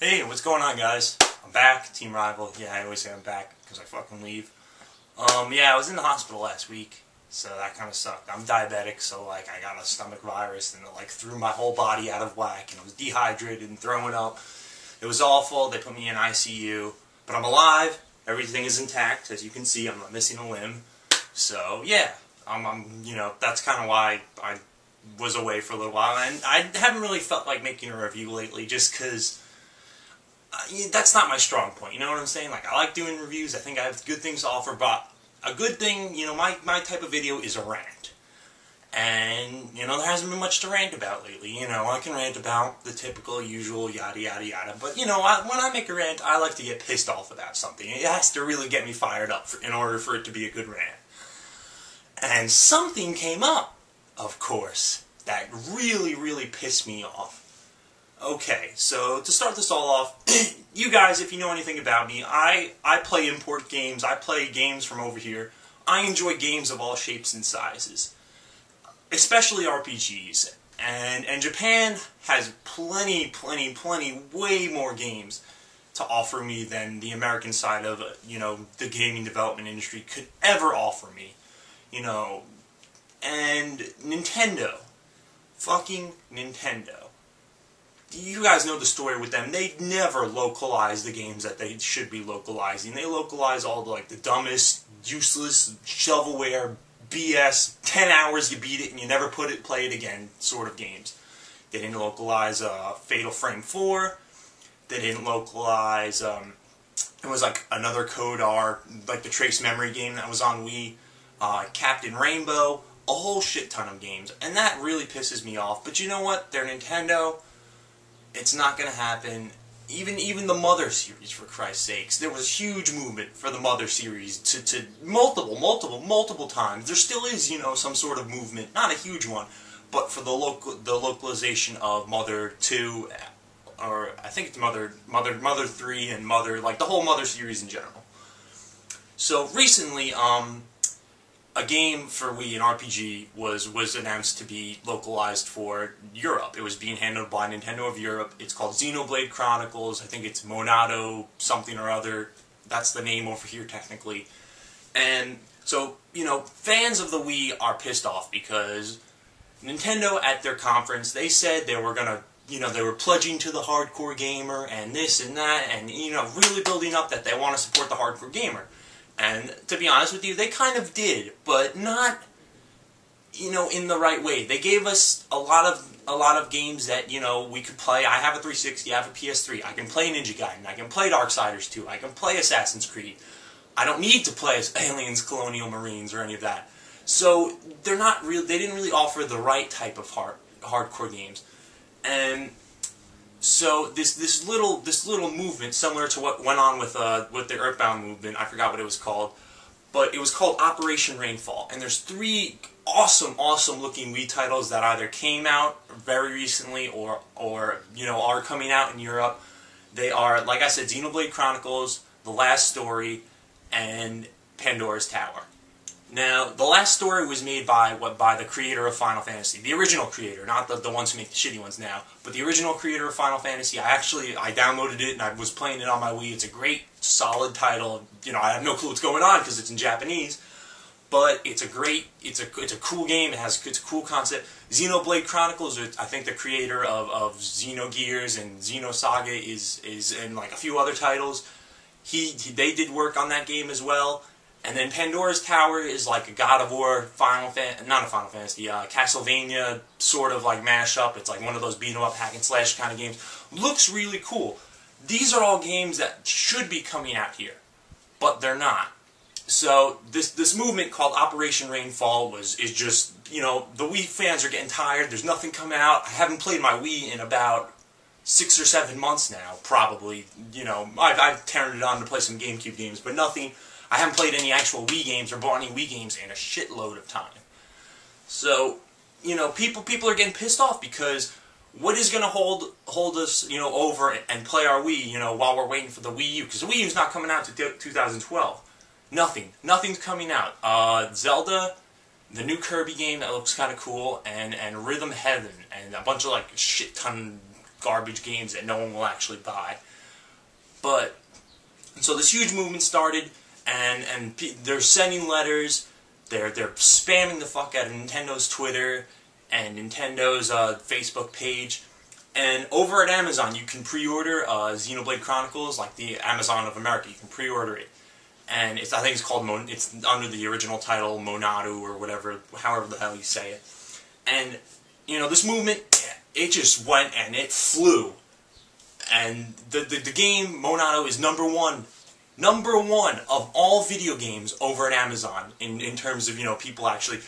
Hey, what's going on, guys? I'm back, Team Rival. Yeah, I always say I'm back because I fucking leave. Yeah, I was in the hospital last week, so that kind of sucked. I'm diabetic, so like I got a stomach virus, and it like threw my whole body out of whack, and I was dehydrated and throwing up. It was awful. They put me in ICU, but I'm alive. Everything is intact, as you can see. I'm not missing a limb. So yeah, that's kind of why I was away for a little while, and I haven't really felt like making a review lately, just because. That's not my strong point, you know what I'm saying? Like, I like doing reviews, I think I have good things to offer, but a good thing, my type of video is a rant. And, there hasn't been much to rant about lately, I can rant about the typical, usual, yada yada yada, but, when I make a rant, I like to get pissed off about something. It has to really get me fired up in order for it to be a good rant. And something came up, of course, that really, really pissed me off. Okay, so to start this all off, you guys, if you know anything about me, I play import games, I play games from over here. I enjoy games of all shapes and sizes, especially RPGs. And Japan has plenty, way more games to offer me than the American side of, the gaming development industry could ever offer me. And Nintendo. Fucking Nintendo. You guys know the story with them. They never localize the games that they should be localizing. They localize all the dumbest, useless, shovelware, BS, 10 hours you beat it and you never play it again sort of games. They didn't localize Fatal Frame 4. They didn't localize, it was like another Code R, like the Trace Memory game that was on Wii, Captain Rainbow, a whole shit ton of games. And that really pisses me off. But you know what? They're Nintendo. It's not going to happen. Even the Mother series, for Christ's sakes. There was a huge movement for the Mother series to multiple times. There still is, some sort of movement. Not a huge one, but for the localization of Mother 2, or I think it's Mother 3 and Mother, like the whole Mother series in general. So recently, a game for Wii, an RPG, was announced to be localized for Europe. It was being handled by Nintendo of Europe. It's called Xenoblade Chronicles. I think it's Monado something or other. That's the name over here, technically. And so, fans of the Wii are pissed off because Nintendo, at their conference, they said they were gonna, they were pledging to the hardcore gamer and this and that, and, really building up that they want to support the hardcore gamer. And to be honest with you, they kind of did, but not, in the right way. They gave us a lot of games that, we could play. I have a 360, I have a PS3. I can play Ninja Gaiden, I can play Darksiders 2, I can play Assassin's Creed. I don't need to play as Aliens, Colonial Marines, or any of that. So they didn't really offer the right type of hardcore games. And so this little movement, similar to what went on with the Earthbound movement, I forgot what it was called, but it was called Operation Rainfall. And there's 3 awesome looking Wii titles that either came out very recently or are coming out in Europe. They are, like I said, Xenoblade Chronicles, The Last Story, and Pandora's Tower. Now, The Last Story was made by the creator of Final Fantasy. The original creator, not the ones who make the shitty ones now, but the original creator of Final Fantasy. I downloaded it and I was playing it on my Wii. It's a great, solid title. I have no clue what's going on because it's in Japanese, but it's a cool game. It's a cool concept. Xenoblade Chronicles, I think the creator of Xenogears and Xenosaga is in like a few other titles. They did work on that game as well. And then Pandora's Tower is like a God of War, Castlevania sort of like mashup. It's like one of those beat 'em up hack and slash kind of games. Looks really cool. These are all games that should be coming out here, but they're not. So this movement called Operation Rainfall is just, the Wii fans are getting tired. There's nothing coming out. I haven't played my Wii in about 6 or 7 months now, probably. I've turned it on to play some GameCube games, but nothing. I haven't played any actual Wii games or bought any Wii games in a shitload of time. So, people are getting pissed off because what is going to hold us, over and play our Wii, while we're waiting for the Wii U? Because the Wii U's not coming out to 2012. Nothing's coming out. Zelda, the new Kirby game that looks kind of cool, and Rhythm Heaven, and a bunch of shit ton garbage games that no one will actually buy. But so this huge movement started, and they're sending letters, they're spamming the fuck out of Nintendo's Twitter and Nintendo's Facebook page. And over at Amazon, you can pre-order Xenoblade Chronicles, like the Amazon of America. You can pre-order it, and I think it's called it's under the original title Monado or whatever, however the hell you say it. And you know, this movement, it just went and it flew. And the game Monado is number one of all video games over at Amazon in terms of, you know, people actually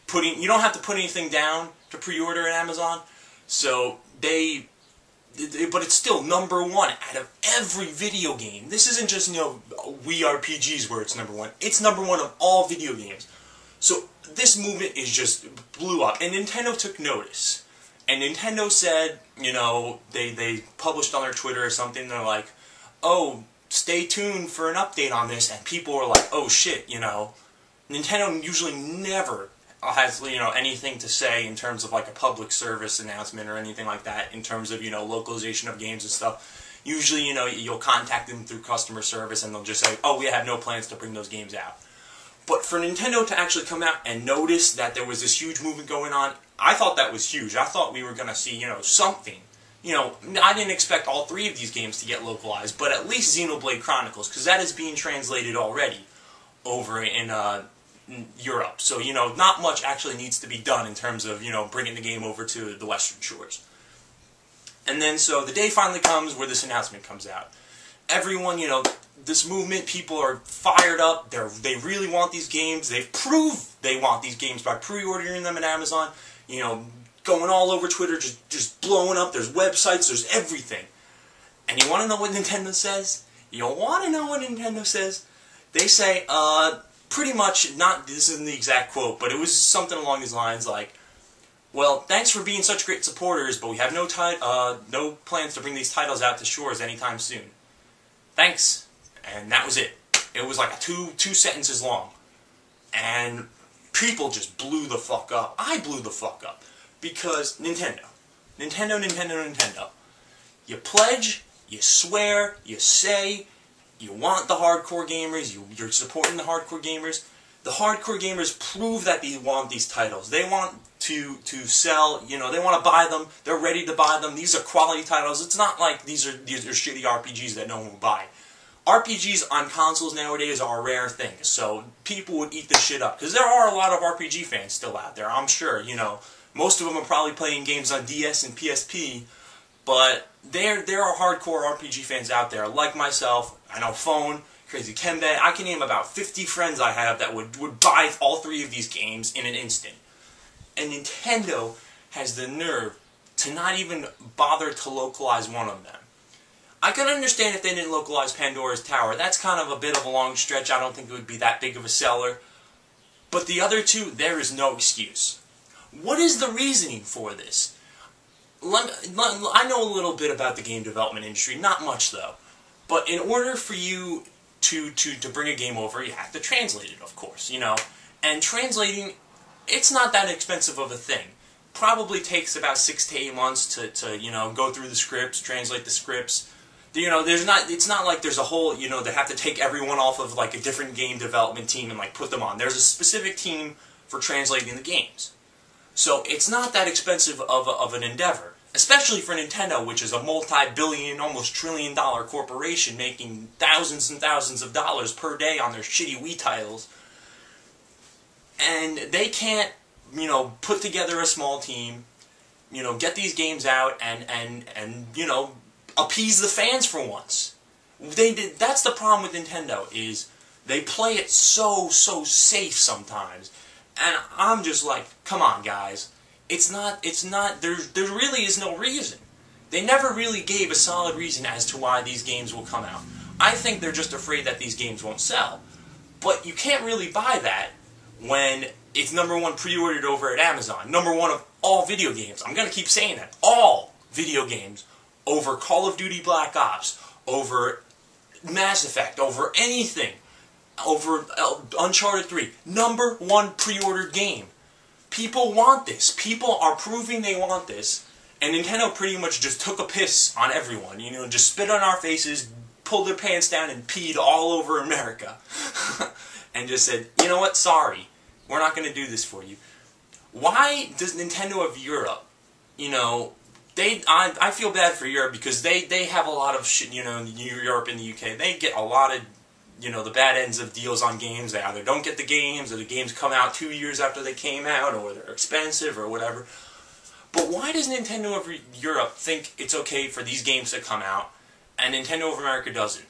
putting. You don't have to put anything down to pre-order at Amazon, so but it's still number one out of every video game. This isn't just, you know, Wii RPGs where it's number one. It's number one of all video games. So this movement is just blew up, and Nintendo took notice. And Nintendo said, you know, they published on their Twitter or something. They're like, "Oh, stay tuned for an update on this." And people were like, "Oh shit," you know. Nintendo usually never has, you know, anything to say in terms of like a public service announcement or anything like that in terms of, you know, localization of games and stuff. Usually, you know, you'll contact them through customer service and they'll just say, "Oh, we have no plans to bring those games out." But for Nintendo to actually come out and notice that there was this huge movement going on, I thought that was huge. I thought we were going to see, you know, something. You know, I didn't expect all three of these games to get localized, but at least Xenoblade Chronicles, because that is being translated already over in Europe. So, you know, not much actually needs to be done in terms of, you know, bringing the game over to the Western shores. And then, so the day finally comes where this announcement comes out. Everyone, you know, this movement, people are fired up. They really want these games. They've proved they want these games by pre-ordering them at Amazon. You know, going all over Twitter, just blowing up. There's websites, there's everything. And you want to know what Nintendo says? You want to know what Nintendo says? They say, pretty much, not, this isn't the exact quote, but it was something along these lines like, "Well, thanks for being such great supporters, but we have no plans to bring these titles out to shores anytime soon. Thanks." And that was it. It was like two sentences long. And people just blew the fuck up. I blew the fuck up. Because Nintendo. You pledge, you swear, you say, you want the hardcore gamers, you're supporting the hardcore gamers. The hardcore gamers prove that they want these titles. They want to sell, you know, they want to buy them, they're ready to buy them. These are quality titles. It's not like these are shitty RPGs that no one will buy. RPGs on consoles nowadays are a rare thing, so people would eat this shit up. Because there are a lot of RPG fans still out there, I'm sure, you know. Most of them are probably playing games on DS and PSP, but there are hardcore RPG fans out there, like myself. I know Phone, Crazy Kembe. I can name about 50 friends I have that would buy all three of these games in an instant. And Nintendo has the nerve to not even bother to localize one of them. I can understand if they didn't localize Pandora's Tower. That's kind of a bit of a long stretch. I don't think it would be that big of a seller. But the other two, there is no excuse. What is the reasoning for this? I know a little bit about the game development industry, not much though. But in order for you to bring a game over, you have to translate it, of course, you know. And translating, it's not that expensive of a thing. Probably takes about 6 to 8 months to you know, go through the scripts, translate the scripts. You know, it's not like there's a whole, you know, they have to take everyone off of like a different game development team and like put them on. There's a specific team for translating the games. So it's not that expensive of an endeavor, especially for Nintendo, which is a multi-billion, almost trillion-dollar corporation making thousands and thousands of dollars per day on their shitty Wii titles. And they can't, you know, put together a small team, you know, get these games out and you know, appease the fans for once. That's the problem with Nintendo, is they play it so safe sometimes. And I'm just like, come on guys. There really is no reason. They never really gave a solid reason as to why these games will come out. I think they're just afraid that these games won't sell. But you can't really buy that when it's #1 pre-ordered over at Amazon. #1 of all video games. I'm going to keep saying that. All video games over Call of Duty Black Ops, over Mass Effect, over anything, over Uncharted 3. #1 pre-ordered game. People want this. People are proving they want this. And Nintendo pretty much just took a piss on everyone, you know, just spit on our faces, pulled their pants down and peed all over America. And just said, you know what, sorry, we're not going to do this for you. Why does Nintendo of Europe, you know, I feel bad for Europe because they have a lot of shit, you know, in Europe and the UK. They get a lot of, you know, the bad ends of deals on games. They either don't get the games, or the games come out 2 years after they came out, or they're expensive, or whatever. But why does Nintendo of Europe think it's okay for these games to come out, and Nintendo of America doesn't?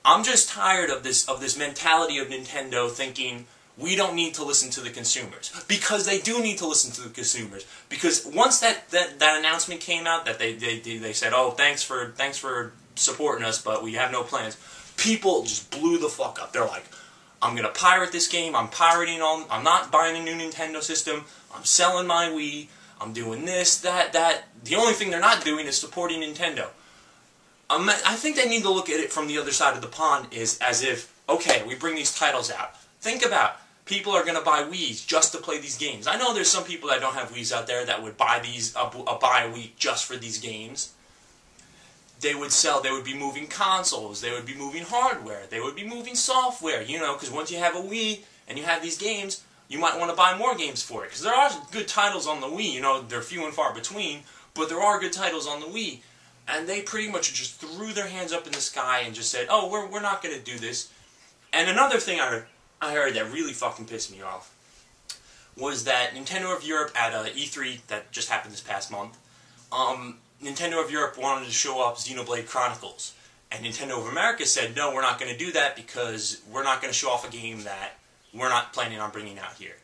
I'm just tired of this mentality of Nintendo thinking we don't need to listen to the consumers. Because they do need to listen to the consumers. Because once that announcement came out that they said, oh, thanks for supporting us, but we have no plans, people just blew the fuck up. They're like, I'm gonna pirate this game, I'm not buying a new Nintendo system, I'm selling my Wii, I'm doing this, that. The only thing they're not doing is supporting Nintendo. I think they need to look at it from the other side of the pond as if, okay, we bring these titles out. Think about, people are going to buy Wiis just to play these games. I know there's some people that don't have Wiis out there that would buy buy a Wii just for these games. They would be moving consoles, they would be moving hardware, they would be moving software, you know, because once you have a Wii and you have these games, you might want to buy more games for it. Because there are good titles on the Wii, you know, they're few and far between, but there are good titles on the Wii. And they pretty much just threw their hands up in the sky and just said, oh, we're not going to do this. And another thing I heard that really fucking pissed me off was that Nintendo of Europe at E3 that just happened this past month, Nintendo of Europe wanted to show off Xenoblade Chronicles. And Nintendo of America said, no, we're not going to do that because we're not going to show off a game that we're not planning on bringing out here.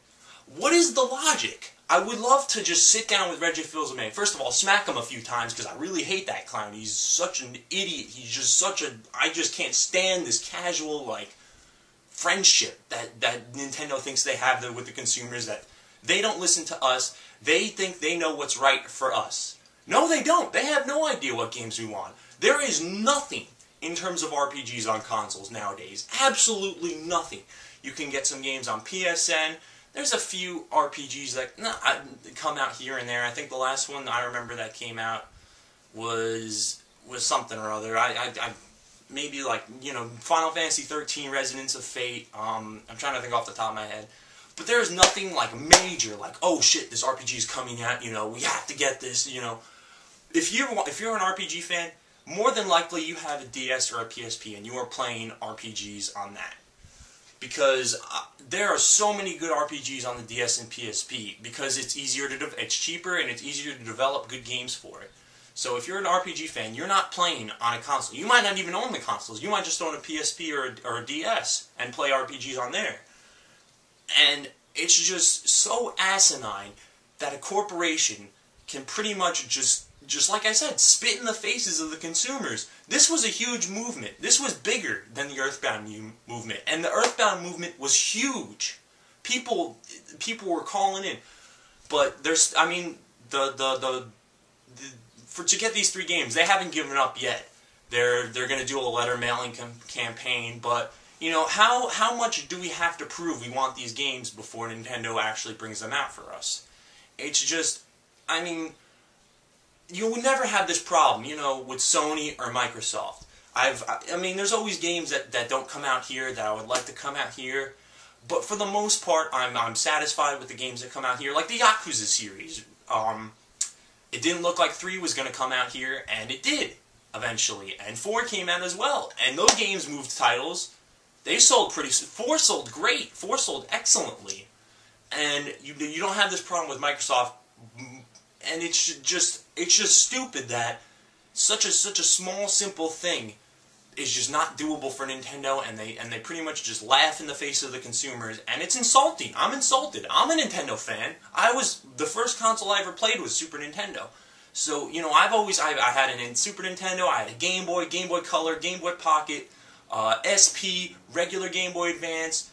What is the logic? I would love to just sit down with Reggie Fils-Aimé. First of all, smack him a few times because I really hate that clown. He's such an idiot. He's just such a... I just can't stand this casual, like, friendship that Nintendo thinks they have with the consumers, that they don't listen to us. They think they know what's right for us. No, they don't. They have no idea what games we want. There is nothing in terms of RPGs on consoles nowadays. Absolutely nothing. You can get some games on PSN. There's a few RPGs that come out here and there. I think the last one I remember that came out was something or other. I maybe like, you know, Final Fantasy 13, Resonance of Fate. I'm trying to think off the top of my head. But there's nothing like major, like, oh shit, this RPG is coming out, you know, we have to get this, you know. If you're an RPG fan, more than likely you have a DS or a PSP and you are playing RPGs on that. Because there are so many good RPGs on the DS and PSP because it's it's cheaper and it's easier to develop good games for it. So if you're an RPG fan, you're not playing on a console. You might not even own the consoles. You might just own a PSP or a DS and play RPGs on there. And it's just so asinine that a corporation can pretty much just like I said, spit in the faces of the consumers. This was a huge movement. This was bigger than the Earthbound movement. And the Earthbound movement was huge. People were calling in. But there's, I mean, to get these 3 games, they haven't given up yet. They're going to do a letter mailing campaign, but you know, how much do we have to prove we want these games before Nintendo actually brings them out for us? It's just, I mean, you would never have this problem, you know, with Sony or Microsoft. I mean, there's always games that don't come out here that I would like to come out here, but for the most part, I'm satisfied with the games that come out here, like the Yakuza series. It didn't look like 3 was going to come out here, and it did, eventually, and 4 came out as well, and those games moved titles. They sold 4 sold great, 4 sold excellently, and you don't have this problem with Microsoft. And it's just stupid that such a small, simple thing is just not doable for Nintendo, and they pretty much just laugh in the face of the consumers, and it's insulting. I'm insulted. I'm a Nintendo fan. The first console I ever played was Super Nintendo. So, you know, I had a Super Nintendo, I had a Game Boy, Game Boy Color, Game Boy Pocket, SP, regular Game Boy Advance,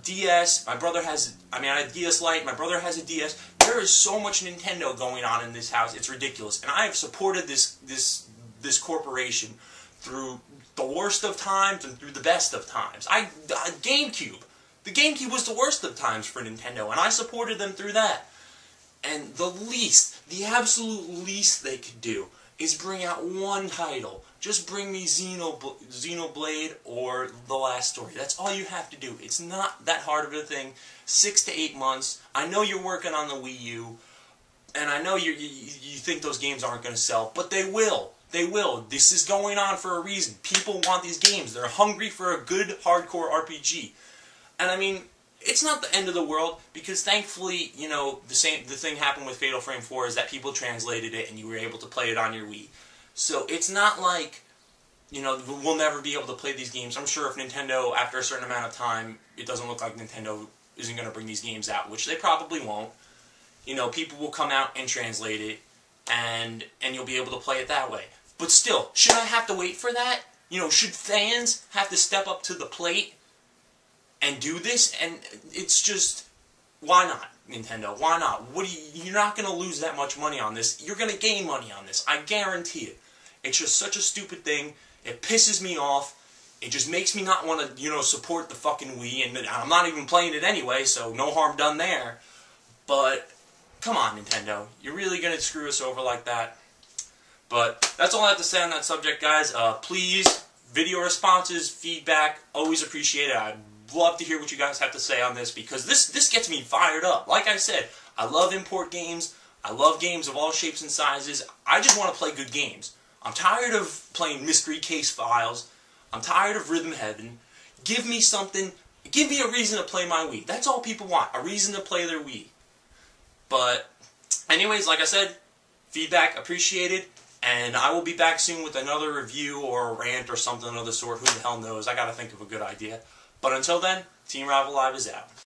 DS. My brother has, I had a DS Lite, my brother has a DS. There is so much Nintendo going on in this house, it's ridiculous. And I have supported this corporation through the worst of times and through the best of times. GameCube. The GameCube was the worst of times for Nintendo, and I supported them through that. And the absolute least they could do is bring out one title. Just bring me Xenoblade or The Last Story. That's all you have to do. It's not that hard of a thing. 6 to 8 months. I know you're working on the Wii U, and I know you think those games aren't going to sell, but they will. They will. This is going on for a reason. People want these games. They're hungry for a good, hardcore RPG. And I mean, it's not the end of the world, because thankfully, you know, the thing happened with Fatal Frame 4 is that people translated it and you were able to play it on your Wii. So it's not like, you know, we'll never be able to play these games. I'm sure if Nintendo, after a certain amount of time, it doesn't look like Nintendo isn't going to bring these games out, which they probably won't. You know, people will come out and translate it, and you'll be able to play it that way. But still, should I have to wait for that? You know, should fans have to step up to the plate and do this? And it's just, why not, Nintendo? Why not? You're not going to lose that much money on this. You're going to gain money on this. I guarantee it. It's just such a stupid thing. It pisses me off. It just makes me not want to, you know, support the fucking Wii. And I'm not even playing it anyway, so no harm done there. But, come on, Nintendo. You're really going to screw us over like that? But that's all I have to say on that subject, guys. Please, video responses, feedback, always appreciate it. I'd love to hear what you guys have to say on this, because this gets me fired up. Like I said, I love import games. I love games of all shapes and sizes. I just want to play good games. I'm tired of playing Mystery Case Files. I'm tired of Rhythm Heaven. Give me something. Give me a reason to play my Wii. That's all people want. A reason to play their Wii. But anyways, like I said, feedback appreciated. And I will be back soon with another review or a rant or something of the sort. Who the hell knows? I gotta think of a good idea. But until then, Team Rival Live is out.